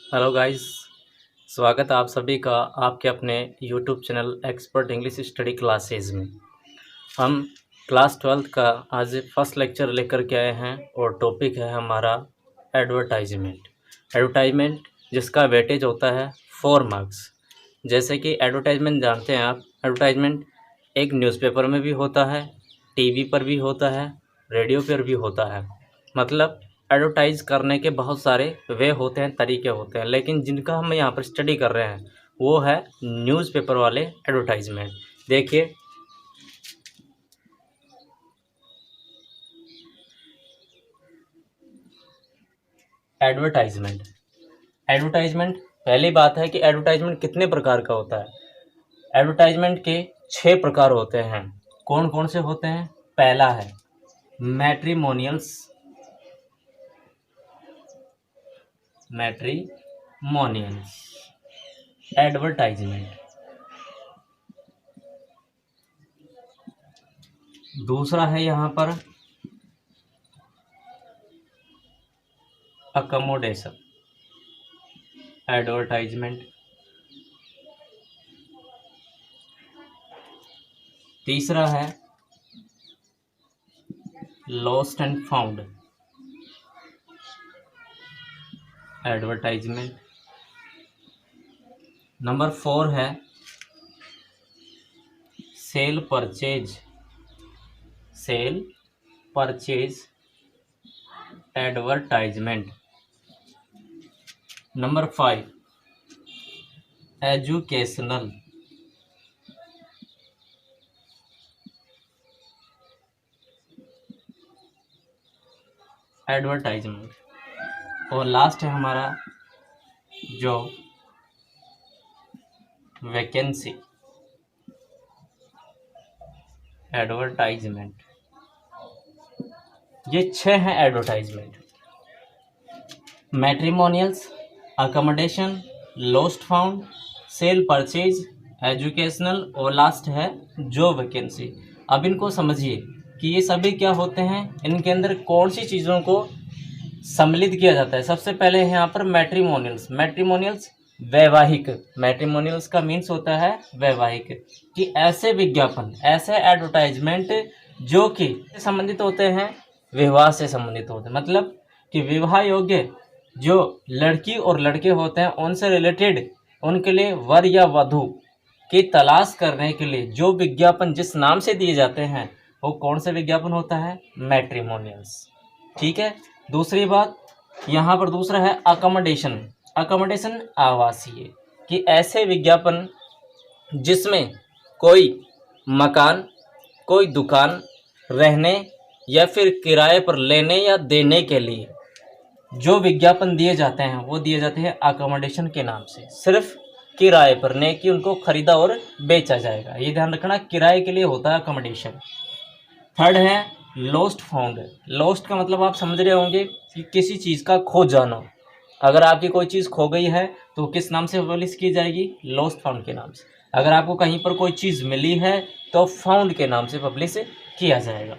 Hello guys. स्वागत है आप सभी का आपके अपने YouTube channel expert English study classes में। हम क्लास 12th का आज फर्स्ट लेक्चर लेकर के आए हैं और टॉपिक है हमारा एडवर्टाइजमेंट। एडवर्टाइजमेंट जिसका वेटेज होता है 4 मार्क्स। जैसे कि एडवर्टाइजमेंट जानते हैं आप, एडवर्टाइजमेंट एक न्यूज़पेपर में भी होता है, टीवी पर भी होता है, रेडियो पर भी होता है। मतलब एडवर्टाइज करने के बहुत सारे वे होते हैं, तरीके होते हैं, लेकिन जिनका हम यहाँ पर स्टडी कर रहे हैं वो है न्यूज़पेपर वाले एडवर्टाइजमेंट। देखिए, एडवर्टाइजमेंट एडवर्टाइजमेंट पहली बात है कि एडवर्टाइजमेंट कितने प्रकार का होता है। एडवर्टाइजमेंट के 6 प्रकार होते हैं। कौन कौन से होते हैं? पहला है मैट्रिमोनियल्स एडवर्टाइजमेंट। दूसरा है यहाँ पर अकोमोडेशन एडवर्टाइजमेंट। तीसरा है lost and found advertisement. Number 4 है sale purchase advertisement. Number 5 educational advertisement. और लास्ट है हमारा जो वैकेंसी एडवर्टाइजमेंट। ये 6 हैं advertisement. Matrimonials, accommodation, lost found, sale purchase, educational और लास्ट है जो वैकेंसी। अब इनको समझिए कि ये सभी क्या होते हैं, इनके अंदर कौन सी चीज़ों को सम्मिलित किया जाता है। सबसे पहले है यहाँ पर मैट्रिमोनियल्स वैवाहिक। मैट्रिमोनियल्स का मीन्स होता है वैवाहिक, कि ऐसे विज्ञापन, ऐसे एडवर्टाइजमेंट जो कि संबंधित होते हैं, विवाह से संबंधित होते हैं। मतलब कि विवाह योग्य जो लड़की और लड़के होते हैं उनसे रिलेटेड, उनके लिए वर या वधू की तलाश करने के लिए जो विज्ञापन जिस नाम से दिए जाते हैं वो कौन से विज्ञापन होता है? मैट्रिमोनियल्स। ठीक है। दूसरी बात यहाँ पर दूसरा है अकोमोडेशन आवासीय, कि ऐसे विज्ञापन जिसमें कोई मकान, कोई दुकान रहने या फिर किराए पर लेने या देने के लिए जो विज्ञापन दिए जाते हैं वो दिए जाते हैं अकोमोडेशन के नाम से। सिर्फ किराए पर, नहीं कि उनको खरीदा और बेचा जाएगा। ये ध्यान रखना, किराए के लिए होता है अकोमोडेशन। थर्ड है लॉस्ट फाउंड। लॉस्ट का मतलब आप समझ रहे होंगे कि किसी चीज़ का खो जाना। अगर आपकी कोई चीज़ खो गई है तो किस नाम से पब्लिश की जाएगी? लॉस्ट फाउंड के नाम से। अगर आपको कहीं पर कोई चीज़ मिली है तो फाउंड के नाम से पब्लिश किया जाएगा।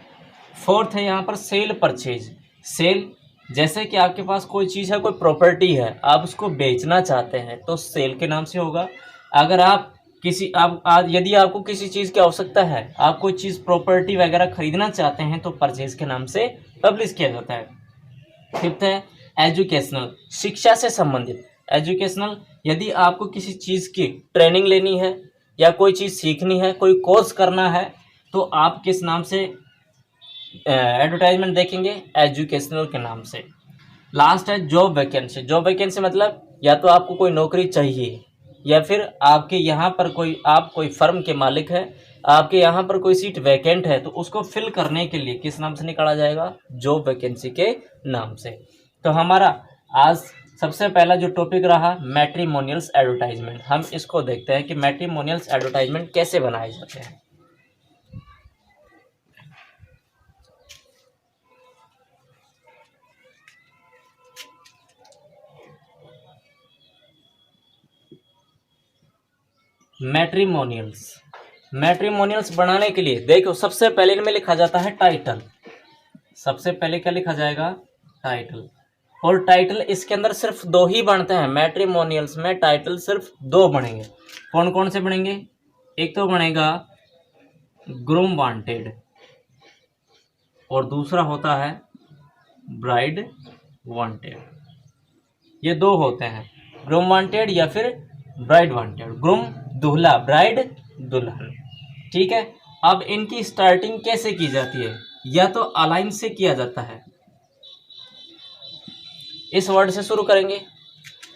फोर्थ है यहाँ पर सेल परचेज। सेल, जैसे कि आपके पास कोई चीज़ है, कोई प्रॉपर्टी है, आप उसको बेचना चाहते हैं तो सेल के नाम से होगा। अगर आप यदि आपको किसी चीज़ की आवश्यकता है, आप कोई चीज़ प्रॉपर्टी वगैरह खरीदना चाहते हैं तो परचेज के नाम से पब्लिश किया जाता है। फिफ्थ है एजुकेशनल, शिक्षा से संबंधित। एजुकेशनल, यदि आपको किसी चीज़ की ट्रेनिंग लेनी है या कोई चीज़ सीखनी है, कोई कोर्स करना है, तो आप किस नाम से एडवर्टाइजमेंट देखेंगे? एजुकेशनल के नाम से। लास्ट है जॉब वैकेंसी मतलब या तो आपको कोई नौकरी चाहिए या फिर आपके यहाँ पर आप कोई फर्म के मालिक है, आपके यहाँ पर कोई सीट वैकेंट है, तो उसको फिल करने के लिए किस नाम से निकाला जाएगा? जॉब वैकेंसी के नाम से। तो हमारा आज सबसे पहला जो टॉपिक रहा मैट्रिमोनियल्स एडवर्टाइजमेंट। हम इसको देखते हैं कि मैट्रिमोनियल्स एडवर्टाइजमेंट कैसे बनाए जाते हैं। मैट्रिमोनियल्स बनाने के लिए देखो, सबसे पहले इनमें लिखा जाता है टाइटल। सबसे पहले क्या लिखा जाएगा? टाइटल। और टाइटल इसके अंदर सिर्फ 2 ही बनते हैं। मैट्रिमोनियल्स में टाइटल सिर्फ 2 बनेंगे। कौन कौन से बनेंगे? एक तो बनेगा ग्रूम वांटेड और दूसरा होता है ब्राइड वांटेड। ये 2 होते हैं, ग्रूम वांटेड या फिर ब्राइड वांटेड। ग्रूम दूल्हा, ब्राइड दुल्हन। ठीक है, अब इनकी स्टार्टिंग कैसे की जाती है? या तो अलाइन से किया जाता है, इस वर्ड से शुरू करेंगे,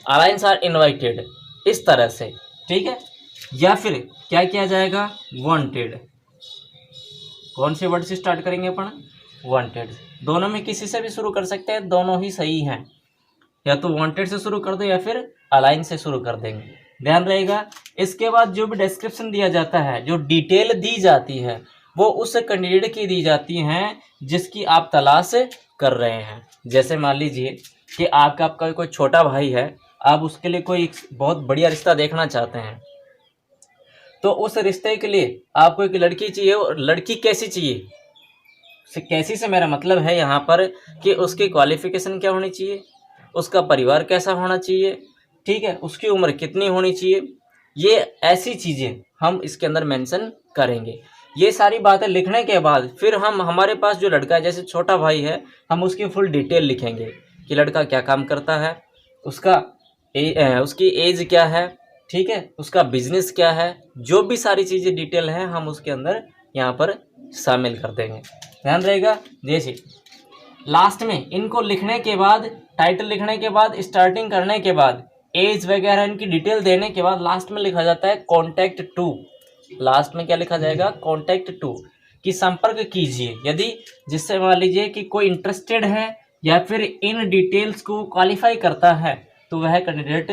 अलाइंस आर इनवाइटेड, इस तरह से। ठीक है, या फिर क्या किया जाएगा? वांटेड। कौन से वर्ड से स्टार्ट करेंगे अपन? वांटेड। दोनों में किसी से भी शुरू कर सकते हैं, दोनों ही सही हैं। या तो वांटेड से शुरू कर दो या फिर अलाइन से शुरू कर देंगे, ध्यान रहेगा। इसके बाद जो भी डिस्क्रिप्शन दिया जाता है, जो डिटेल दी जाती है, वो उस कैंडिडेट की दी जाती हैं जिसकी आप तलाश कर रहे हैं। जैसे मान लीजिए कि आपका कोई छोटा भाई है, आप उसके लिए कोई बहुत बढ़िया रिश्ता देखना चाहते हैं, तो उस रिश्ते के लिए आपको एक लड़की चाहिए। और लड़की कैसी चाहिए? कैसी से मेरा मतलब है यहाँ पर कि उसकी क्वालिफिकेशन क्या होनी चाहिए, उसका परिवार कैसा होना चाहिए, ठीक है, उसकी उम्र कितनी होनी चाहिए, ये ऐसी चीज़ें हम इसके अंदर मेंशन करेंगे। ये सारी बातें लिखने के बाद फिर हम, हमारे पास जो लड़का है, जैसे छोटा भाई है, हम उसकी फुल डिटेल लिखेंगे कि लड़का क्या काम करता है, उसकी एज क्या है, ठीक है, उसका बिजनेस क्या है, जो भी सारी चीज़ें डिटेल हैं हम उसके अंदर यहाँ पर शामिल कर देंगे, ध्यान रहेगा। जैसे लास्ट में इनको लिखने के बाद, टाइटल लिखने के बाद, स्टार्टिंग करने के बाद, एज वगैरह इनकी डिटेल देने के बाद लास्ट में लिखा जाता है कॉन्टैक्ट टू। लास्ट में क्या लिखा जाएगा? कॉन्टैक्ट टू, कि संपर्क कीजिए। यदि जिससे मान लीजिए कि कोई इंटरेस्टेड है या फिर इन डिटेल्स को क्वालिफाई करता है, तो वह कैंडिडेट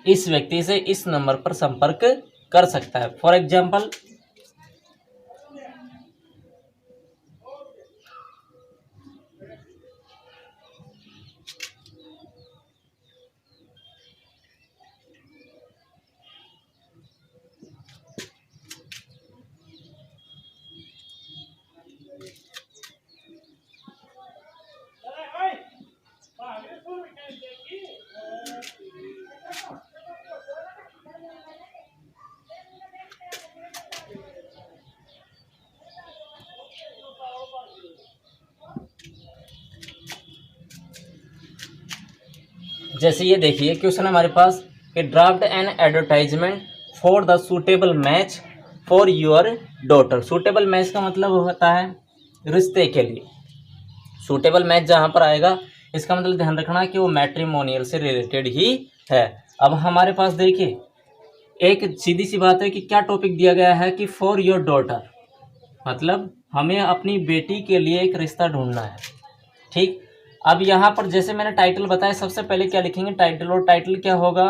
इस व्यक्ति से इस नंबर पर संपर्क कर सकता है। फॉर एग्जाम्पल, जैसे ये देखिए क्वेश्चन हमारे पास कि draft an advertisement for the suitable match for your daughter. Suitable match का मतलब होता है रिश्ते के लिए। सूटेबल मैच जहाँ पर आएगा, इसका मतलब ध्यान रखना कि वो मैट्रिमोनियल से रिलेटेड ही है। अब हमारे पास देखिए एक सीधी सी बात है कि क्या टॉपिक दिया गया है कि फॉर योर डॉटर, मतलब हमें अपनी बेटी के लिए एक रिश्ता ढूंढना है। ठीक, अब यहाँ पर जैसे मैंने टाइटल बताया, सबसे पहले क्या लिखेंगे? टाइटल। और टाइटल क्या होगा?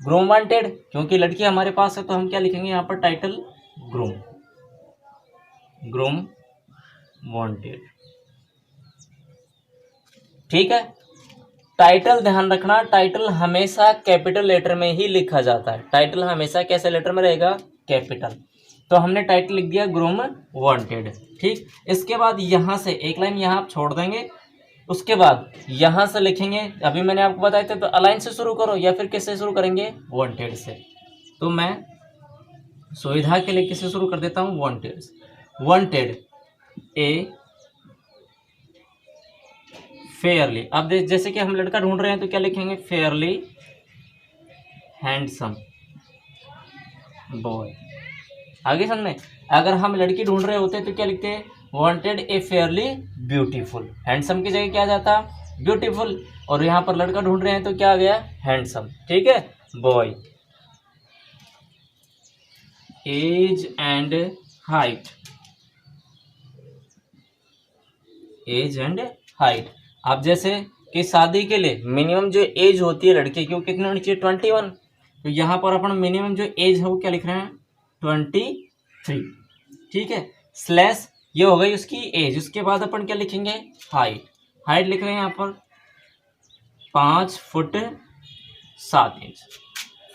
ग्रूम वांटेड, क्योंकि लड़की हमारे पास है, तो हम क्या लिखेंगे यहाँ पर? Title groom, groom wanted. ठीक है, टाइटल ध्यान रखना, टाइटल हमेशा कैपिटल लेटर में ही लिखा जाता है। टाइटल हमेशा कैसे लेटर में रहेगा? कैपिटल। तो हमने टाइटल लिख दिया ग्रूम वांटेड। ठीक, इसके बाद यहाँ से एक लाइन यहाँ आप छोड़ देंगे, उसके बाद यहाँ से लिखेंगे, अभी मैंने आपको बताया था, तो अलाइन से शुरू करो या फिर किससे शुरू करेंगे? वांटेड से। तो मैं सुविधा के लिए किससे शुरू कर देता हूँ? वांटेड। वांटेड ए फेयरली। अब जैसे कि हम लड़का ढूंढ रहे हैं, तो क्या लिखेंगे? Fairlie handsome boy. आगे समझ में? अगर हम लड़की ढूंढ रहे होते हैं तो क्या लिखते हैं? वांटेड ए फेयरली ब्यूटीफुल। हैंडसम की जगह क्या जाता? ब्यूटीफुल। और यहाँ पर लड़का ढूंढ रहे हैं तो क्या आ गया? हैंडसम। ठीक है, boy. Age and height, age and height. अब जैसे कि शादी के लिए मिनिमम जो एज होती है लड़के की, वो कितनी होनी चाहिए? 21। तो यहाँ पर अपन मिनिमम जो एज है वो क्या लिख रहे हैं? 23। ठीक है, स्लैश ये हो गई उसकी एज। उसके बाद अपन क्या लिखेंगे? हाइट। हाइट लिख रहे हैं यहाँ पर 5 फुट 7 इंच,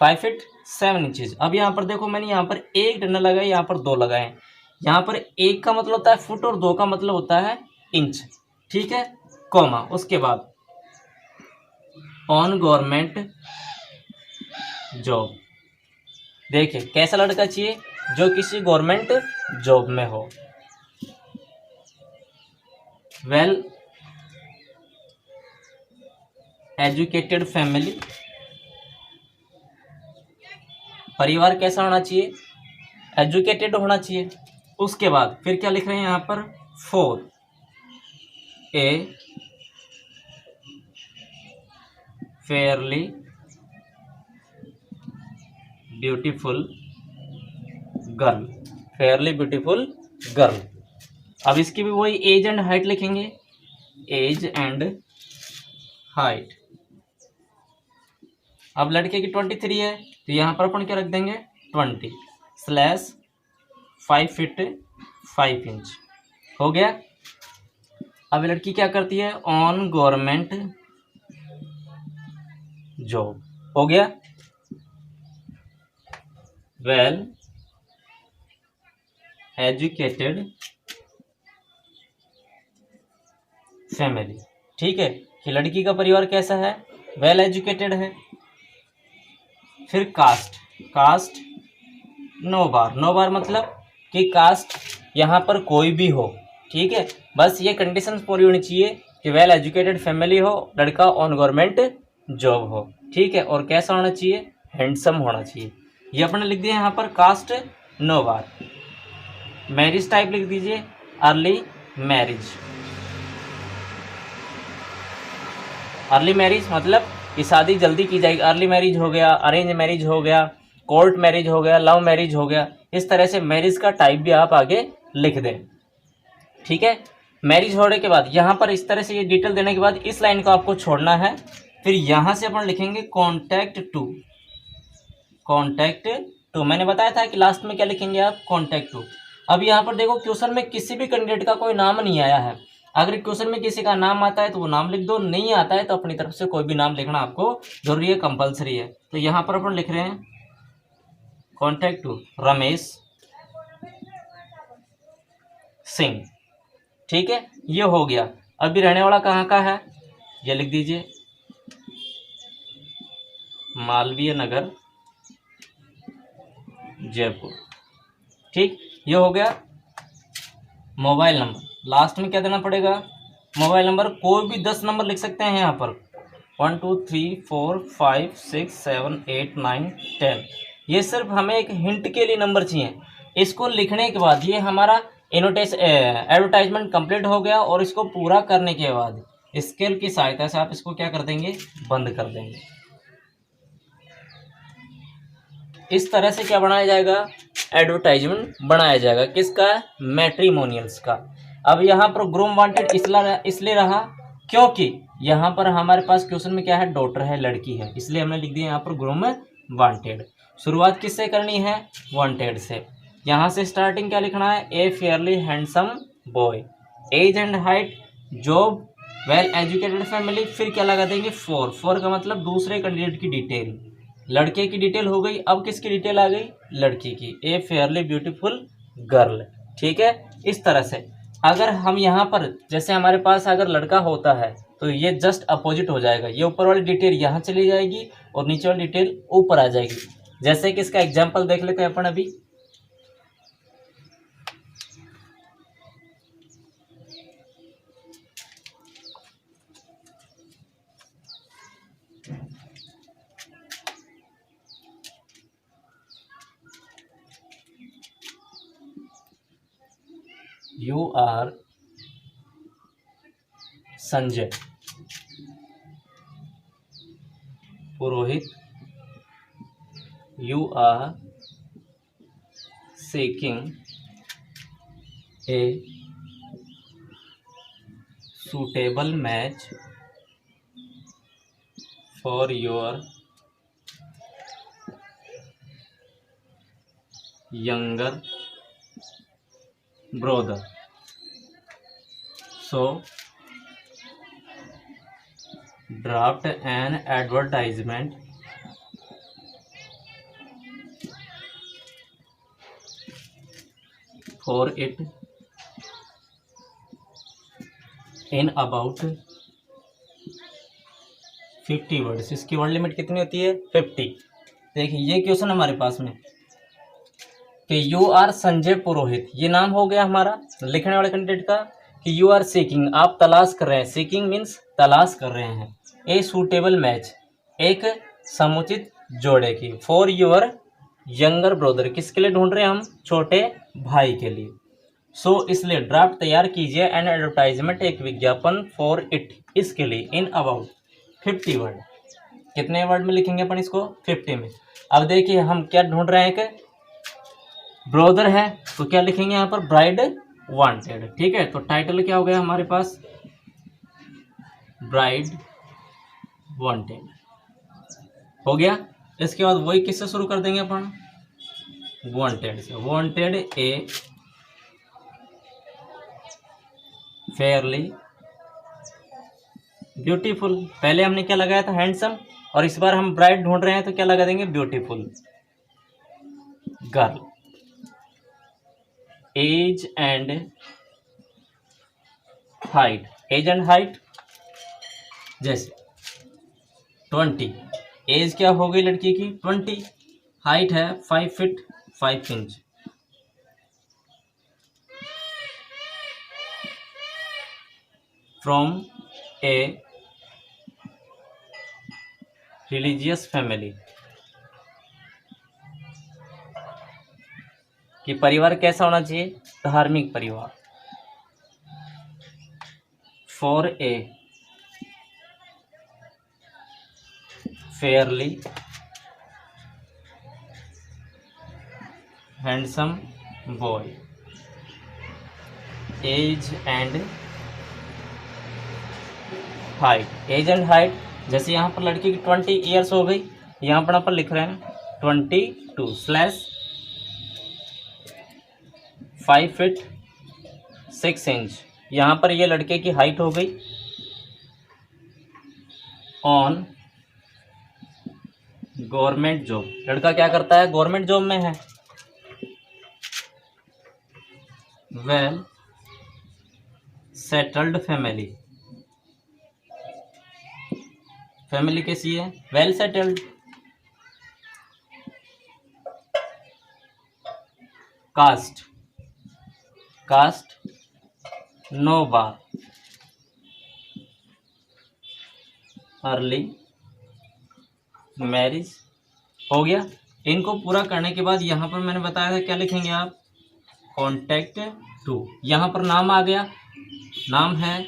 5 फीट 7 इंचेज। अब यहाँ पर देखो, मैंने यहाँ पर एक डंडा लगाया, यहाँ पर 2 लगाए। यहाँ पर 1 का मतलब होता है फुट और 2 का मतलब होता है इंच। ठीक है, कॉमा। उसके बाद ऑन गवर्नमेंट जॉब। देखिए कैसा लड़का चाहिए, जो किसी गवर्नमेंट जॉब में हो। वेल एजुकेटेड फैमिली, परिवार कैसा होना चाहिए, एजुकेटेड होना चाहिए। उसके बाद फिर क्या लिख रहे हैं यहाँ पर, for a Fairlie beautiful girl, Fairlie beautiful girl. अब इसकी भी वही एज एंड हाइट लिखेंगे, एज एंड हाइट। अब लड़के की 23 है, तो यहाँ पर अपन क्या रख देंगे, 20/5 फीट 5 इंच। हो गया। अब लड़की क्या करती है, ऑन गवर्नमेंट जॉब। हो गया। Well educated family. ठीक है कि लड़की का परिवार कैसा है, वेल एजुकेटेड है। फिर कास्ट, कास्ट नो बार, नो बार मतलब कि कास्ट यहाँ पर कोई भी हो। ठीक है, बस ये कंडीशंस पूरी होनी चाहिए कि वेल एजुकेटेड फैमिली हो, लड़का ऑन गवर्नमेंट जॉब हो। ठीक है, और कैसा होना चाहिए, हैंडसम होना चाहिए। ये अपने लिख दिया यहाँ पर, कास्ट नो बार। मैरिज टाइप लिख दीजिए, अर्ली मैरिज। अर्ली मैरिज मतलब कि शादी जल्दी की जाएगी। अर्ली मैरिज हो गया, अरेंज मैरिज हो गया, कोर्ट मैरिज हो गया, लव मैरिज हो गया। इस तरह से मैरिज का टाइप भी आप आगे लिख दें। ठीक है, मैरिज होने के बाद यहाँ पर इस तरह से ये डिटेल देने के बाद इस लाइन को आपको छोड़ना है। फिर यहाँ से अपन लिखेंगे कॉन्टैक्ट टू, कॉन्टैक्ट टू। मैंने बताया था कि लास्ट में क्या लिखेंगे आप, कॉन्टैक्ट टू। अब यहाँ पर देखो क्वेश्चन में किसी भी कैंडिडेट का कोई नाम नहीं आया है। अगर क्वेश्चन में किसी का नाम आता है तो वो नाम लिख दो, नहीं आता है तो अपनी तरफ से कोई भी नाम लिखना आपको जरूरी है, कंपलसरी है। तो यहाँ पर अपन लिख रहे हैं कॉन्टैक्ट टू रमेश सिंह। ठीक है, ये हो गया। अभी रहने वाला कहाँ का है, ये लिख दीजिए, मालवीय नगर जयपुर। ठीक, ये हो गया। मोबाइल नंबर लास्ट में क्या देना पड़ेगा, मोबाइल नंबर कोई भी 10 नंबर लिख सकते हैं यहाँ पर, 1 2 3 4 5 6 7 8 9 10। ये सिर्फ हमें एक हिंट के लिए नंबर चाहिए। इसको लिखने के बाद ये हमारा एडवर्टाइजमेंट कंप्लीट हो गया। और इसको पूरा करने के बाद स्केल की सहायता से आप इसको क्या कर देंगे, बंद कर देंगे। इस तरह से क्या बनाया जाएगा, एडवर्टाइजमेंट बनाया जाएगा। किसका, मैट्रिमोनियल्स का। अब यहाँ पर ग्रूम वांटेड इसलिए रहा क्योंकि यहाँ पर हमारे पास क्वेश्चन में क्या है, डॉटर है, लड़की है, इसलिए हमने लिख दिया यहाँ पर ग्रूम वांटेड। शुरुआत किससे करनी है, वांटेड से। यहाँ से स्टार्टिंग क्या लिखना है, a fairly handsome boy, age and height, job, well educated family. फिर क्या लगा देंगे, फॉर का मतलब दूसरे कैंडिडेट की डिटेल। लड़के की डिटेल हो गई, अब किसकी डिटेल आ गई, लड़की की, ए फेयरली ब्यूटीफुल गर्ल। ठीक है, इस तरह से अगर हम यहाँ पर जैसे हमारे पास अगर लड़का होता है तो ये जस्ट अपोजिट हो जाएगा। ये ऊपर वाली डिटेल यहाँ चली जाएगी और नीचे वाली डिटेल ऊपर आ जाएगी। जैसे कि इसका एग्जाम्पल देख लेते हैं अपन अभी। You are Sanjay Purohit, you are seeking a suitable match for your younger brother, so draft an advertisement for it in about 50 words. इसकी वर्ड लिमिट कितनी होती है? 50। देखिए ये क्वेश्चन हमारे पास में कि यू आर संजय पुरोहित, ये नाम हो गया हमारा लिखने वाले कैंडिडेट का। कि यू आर सीकिंग, आप तलाश कर रहे हैं, सीकिंग मीन्स तलाश कर रहे हैं, ए सूटेबल मैच, एक समुचित जोड़े की, फॉर योर यंगर ब्रदर, किसके लिए ढूंढ रहे हैं हम? छोटे भाई के लिए। सो इसलिए ड्राफ्ट तैयार कीजिए एन एडवर्टाइजमेंट, एक विज्ञापन, फॉर इट, इसके लिए, इन अबाउट 50 वर्ड। कितने वर्ड में लिखेंगे अपन इसको? 50 में। अब देखिए हम क्या ढूंढ रहे हैं, एक ब्रोदर है तो क्या लिखेंगे यहाँ पर? Bride wanted. ठीक है, तो टाइटल क्या हो गया हमारे पास? ब्राइड वांटेड हो गया। इसके बाद वही किससे शुरू कर देंगे अपन? वांटेड से। वांटेड ए फेयरली ब्यूटीफुल। पहले हमने क्या लगाया था? हैंडसम। और इस बार हम ब्राइड ढूंढ रहे हैं तो क्या लगा देंगे? Beautiful girl. Age and height, age and height जैसे 20, एज क्या हो गई लड़की की? 20, हाइट है 5 feet 5 inch. From a religious family, कि परिवार कैसा होना चाहिए? धार्मिक परिवार। For a fairly handsome boy, age and height. Age and height जैसे यहाँ पर लड़की की 20 ईयर्स हो गई, यहाँ पर अपन लिख रहे हैं 22/5 फीट 6 इंच। यहाँ पर ये लड़के की हाइट हो गई। ऑन गवर्नमेंट जॉब, लड़का क्या करता है? गवर्नमेंट जॉब में है। वेल सेटल्ड फैमिली, फैमिली कैसी है? Well settled. Caste, caste no bar. Early marriage हो गया। इनको पूरा करने के बाद यहाँ पर मैंने बताया था क्या लिखेंगे आप? Contact to. यहाँ पर नाम आ गया, नाम है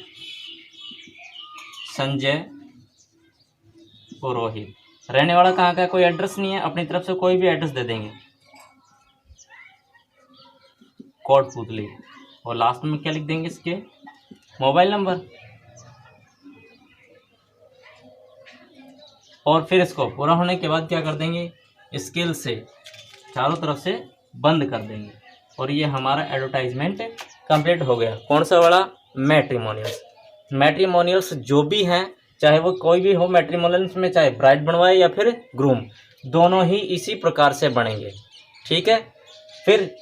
संजय पुरोहित। रहने वाला कहाँ का है? कोई एड्रेस नहीं है, अपनी तरफ से कोई भी एड्रेस दे देंगे, कोटपुतली। और लास्ट में क्या लिख देंगे? इसके मोबाइल नंबर। और फिर इसको पूरा होने के बाद क्या कर देंगे? स्केल से चारों तरफ से बंद कर देंगे। और ये हमारा एडवर्टाइजमेंट कंप्लीट हो गया। कौन सा वाला? मैट्रिमोनियल्स। मैट्रिमोनियल्स जो भी हैं, चाहे वो कोई भी हो, मैट्रिमोनियल्स में चाहे ब्राइड बनवाए या फिर ग्रूम, दोनों ही इसी प्रकार से बनेंगे। ठीक है, फिर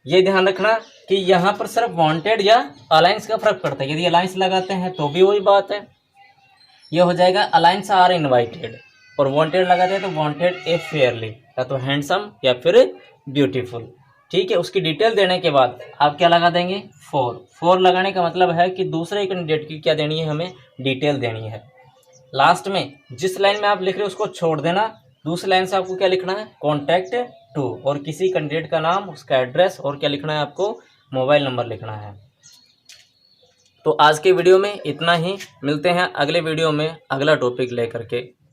ये ध्यान रखना कि यहाँ पर सिर्फ वांटेड या अलायंस का फर्क पड़ता है। यदि अलायंस लगाते हैं तो भी वही बात है, ये हो जाएगा अलायंस आर इनवाइटेड। और वांटेड लगाते हैं तो वांटेड ए फेयरली, या तो हैंडसम या फिर ब्यूटीफुल। ठीक है, उसकी डिटेल देने के बाद आप क्या लगा देंगे? फॉर लगाने का मतलब है कि दूसरे कैंडिडेट की क्या देनी है? हमें डिटेल देनी है। लास्ट में जिस लाइन में आप लिख रहे हो उसको छोड़ देना, दूसरी लाइन से आपको क्या लिखना है? कॉन्टैक्ट टू, और किसी कैंडिडेट का नाम, उसका एड्रेस, और क्या लिखना है आपको? मोबाइल नंबर लिखना है। तो आज के वीडियो में इतना ही, मिलते हैं अगले वीडियो में अगला टॉपिक लेकर के।